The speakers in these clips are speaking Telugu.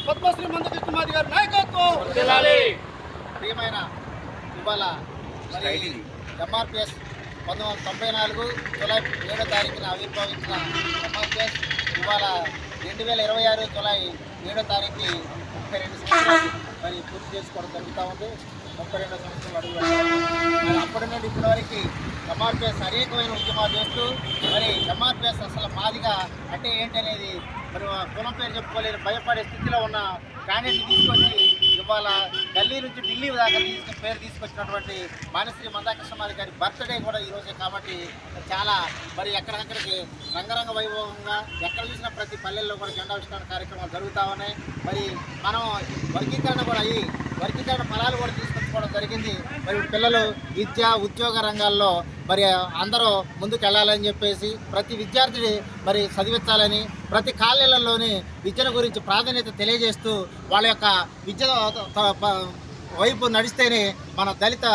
పద్మశ్రీ మందకృష్ణమాది గారి నాయకత్వం. ప్రియమైన ఇవాళ ఎంఆర్పిఎస్ 1994 జూలై 7వ తారీఖున ఆవిర్భవించిన ఎంఆర్పిఎస్ ఇవాళ 2026 జూలై 7వ తారీఖు 32 సంవత్సరాలు మరి పూర్తి చేసుకోవడం జరుగుతూ ఉంది. 32 సంవత్సరాలు అడుగు మరి అప్పటి నుండి ఇప్పటి వరకు ఎంఆర్పిఎస్ అనేకమైన ఉద్యమాలు చేస్తూ మరి ఎంఆర్పిఎస్ అసలు మాదిగా అంటే ఏంటనేది మరి కులం పేరు చెప్పుకోలేదు భయపడే స్థితిలో ఉన్న క్యాండిడేట్ని తీసుకొచ్చి ఇవాళ ఢిల్లీ నుంచి ఢిల్లీ దాకా పేరు తీసుకొచ్చినటువంటి మానశ్రీ మందాకృష్ణమాది గారి బర్త్డే కూడా ఈరోజే కాబట్టి చాలా మరి ఎక్కడికక్కడికి రంగరంగ వైభవంగా ఎక్కడ చూసినా ప్రతి పల్లెల్లో కూడా జెండావిష్కరణ కార్యక్రమాలు జరుగుతూ ఉన్నాయి. మరి మనం వర్గీకరణ కూడా అయ్యి వర్గీకరణ ఫలాలు కూడా తీసుకొచ్చుకోవడం జరిగింది. మరి పిల్లలు విద్య ఉద్యోగ రంగాల్లో మరి అందరూ ముందుకు వెళ్ళాలని చెప్పేసి ప్రతి విద్యార్థిని మరి చదివించాలని ప్రతి కాలేజీలలోని విద్యను గురించి ప్రాధాన్యత తెలియజేస్తూ వాళ్ళ యొక్క విద్య వైపు నడిస్తేనే మన దళిత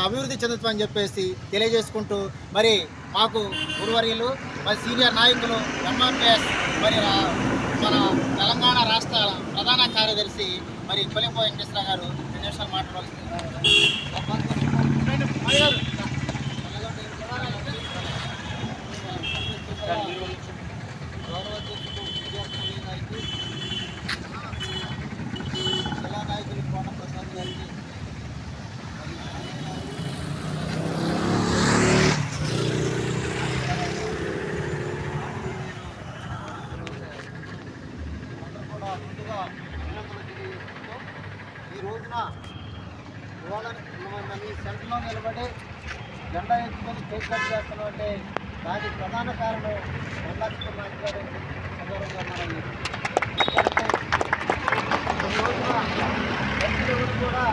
అభివృద్ధి చెందుతుందని చెప్పేసి తెలియజేసుకుంటూ మరి మాకు గురువర్యులు మరి సీనియర్ నాయకులు ఎంఆర్పిఎస్ మరి మన తెలంగాణ రాష్ట్ర ప్రధాన కార్యదర్శి మరి కొలింప వెంకటేశ్వర గారు 2 నిమిషాలు మాట్లాడాల్సింది. జిల్లా నాయకులు కోట ప్రసాద్ గారికి కూడా ముందుగా ఈ రోజున ఇవాళ మీ సెంటర్లో నిలబడి జెండా ఎత్తుకొని కేక్ కట్ చేస్తున్నాం అంటే దానికి ప్రధాన కారణం మందాకృష్ణమాది గారు సందర్భంగా మనం ఈ రోజున ఎవరు కూడా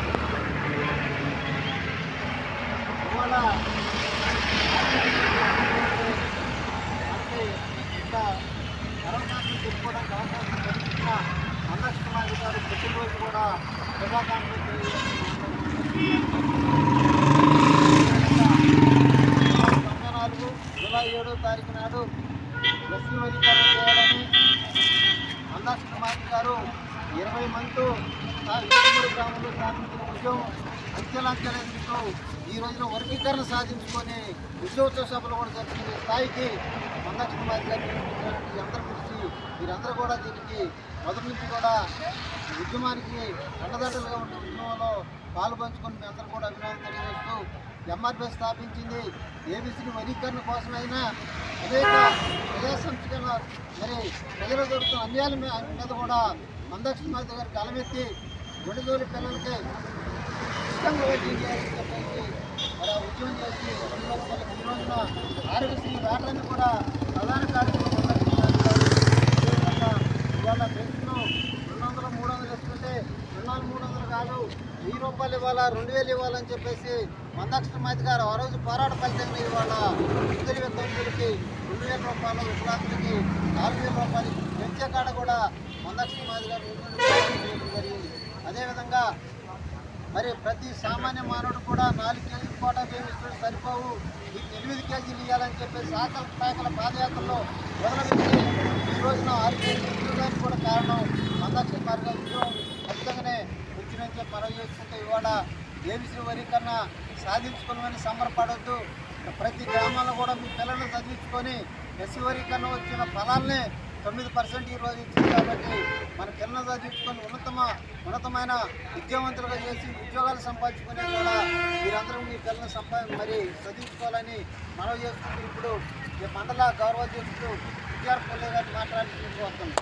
ఇవాళ మనకి ఇంత కరోనాన్ని చెప్పుకోవడానికి అవకాశం కల్పించిన మందాకృష్ణమాది గారు పుట్టినరోజు కూడా శుభాకాంక్షలు జూలై 7వ తారీఖు నాడు ఎస్సీ వర్గీకరణ చేయాలని మందాకృష్ణమాది గారు 20 మందితో 23 గ్రామంలో స్థాపించిన ఉద్యమం అంచెలంచెలతో ఈ రోజున వర్గీకరణ సాధించుకొని విజయోత్సవ సభలు కూడా జరుపుకునే స్థాయికి మందాకృష్ణమాది గారు అందరూ కలిసి మీరందరూ కూడా దీనికి మొదటి నుంచి కూడా ఉద్యమానికి అండదండలుగా ఉండే ఉద్యమంలో పాల్పంచుకొని మీ అందరూ కూడా అభినందన తెలియజేస్తూ ఎంఆర్పిఎస్ స్థాపించింది ఏబీసీ వర్గీకరణ కోసమైనా అనేక ప్రజా సంస్కరణ మరి ప్రజలు జరుగుతున్న అన్యాయాల మీద కూడా మందాకృష్ణమాది గారి కలమెత్తి గుడిదోలి పిల్లలకి ఇష్టంగా వైద్యం చేయాలని చెప్పేసి మరి ఉద్యమం చేసి ఈ రోజున ఆరోగ్యశ్రీ రావడానికి కూడా ప్రధాన కార్యక్రమం ఇవాళ పెన్షన్ 200 300 ఇస్తుంటే 300 కాదు ₹1000 ఇవ్వాలా 2000 ఇవ్వాలని చెప్పేసి మందాకృష్ణమాది గారు ఆ రోజు పోరాట ఫలితంగా ఇవాళ వృద్ధుల వితంతులకి ₹2000 వికలాంగులకి ₹4000 పెంచే కాడ కూడా మందాకృష్ణమాది గారు జరిగింది. అదేవిధంగా మరి ప్రతి సామాన్య మానవుడు కూడా 4 కేజీలు కోటా బియ్యం ఇస్తుంటే సరిపోవు, మీకు 8 కేజీలు ఇవ్వాలని చెప్పేసి ఆకలి పాకల పాదయాత్రలో మొదలుపెట్టి ఈ రోజున 6 కేజీలు ఇవ్వడానికి కూడా కారణం మందాకృష్ణమాది గారి ఉద్యోగం ఖచ్చితంగానే వచ్చినని చెప్పి మనవి చేసుకుంటే ఇవాళ ఏబీసీ వర్గీకరణ సాధించుకోవాలని సంబరపడవద్దు. ప్రతి గ్రామాల్లో కూడా మీ పిల్లలను చదివించుకొని ఎస్సీ వర్గీకరణ వచ్చిన ఫలాల్ని 9% ఈరోజు ఇచ్చింది. కాబట్టి మన పిల్లలను చదివించుకొని ఉన్నతమైన విద్యావంతులుగా చేసి ఉద్యోగాలు సంపాదించుకునే కూడా మీరందరూ మీ పిల్లలను మరి చదివించుకోవాలని మనవి చేసుకుంటూ ఇప్పుడు ఈ మండల గౌరవాధ్యక్షుడు విద్యార్థులు గారు మాట్లాడుతున్నాం.